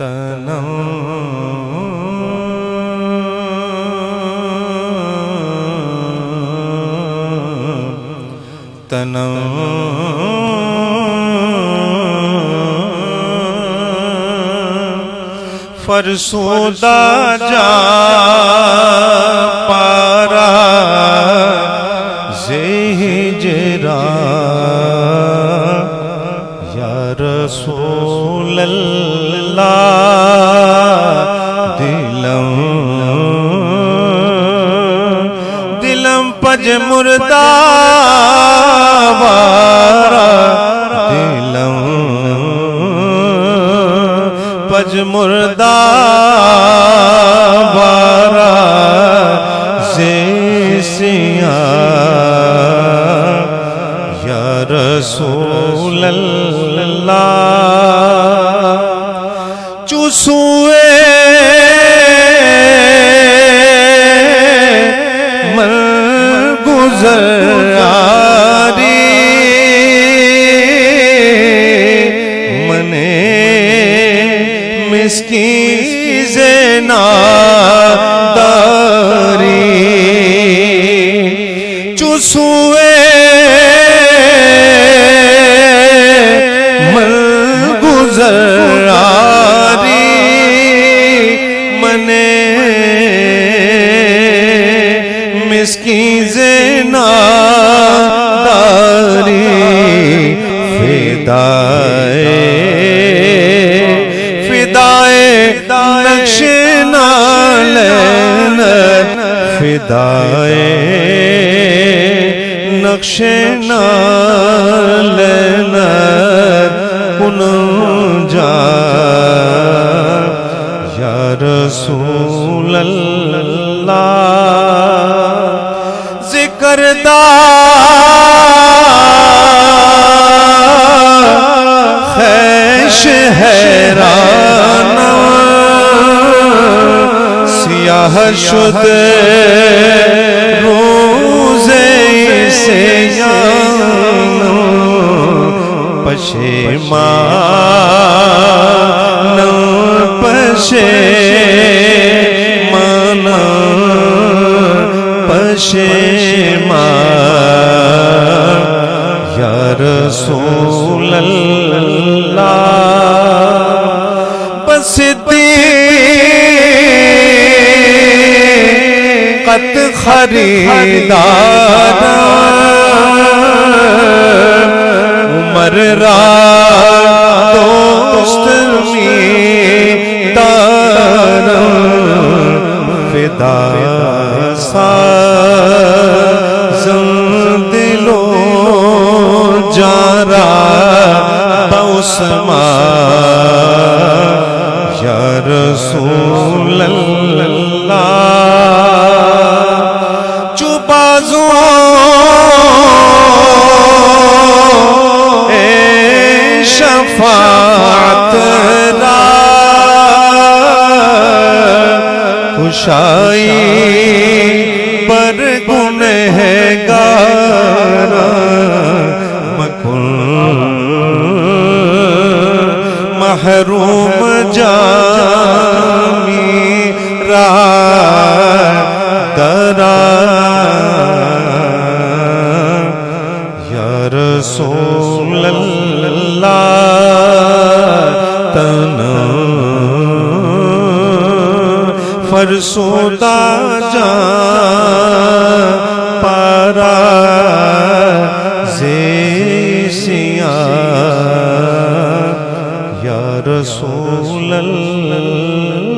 तनम तनम फरसोदा जा पारा ज़ेहिजरा या रसूल अल्लाह दिलम पज मुर्दा वारा दिलम पज मुर्दा वारा ज़ेसिया या रसूल अल्लाह चुसुए मर गुज़रारी मने मिस्कीन ज़ेनादारी चुसुए मर गुज़रारी मने मिस्कीन ज़ेनादारी फिदाए नक्शे नालन फिदाए नक्शे नालन कुन जा या रसूल अल्लाह ज़िक्रदा खैश हैराना सियाह शुद रोज़े से यानो पशेमान पशेमान पशेमान या रसूल अल्लाह बसिद्दीक़त खरीदार उमर रा दोस्त मीदार फिदा दिलो जारा बौसमा या रसूल अल्लाह चुबाजो ए शफाअत रा खुशाई पर गुनहगार मकुल महरूम जामी रा दरा या रसूल अल्लाह तना फरसोदा जा पारा ज़ेसिया या रसूल अल्लाह।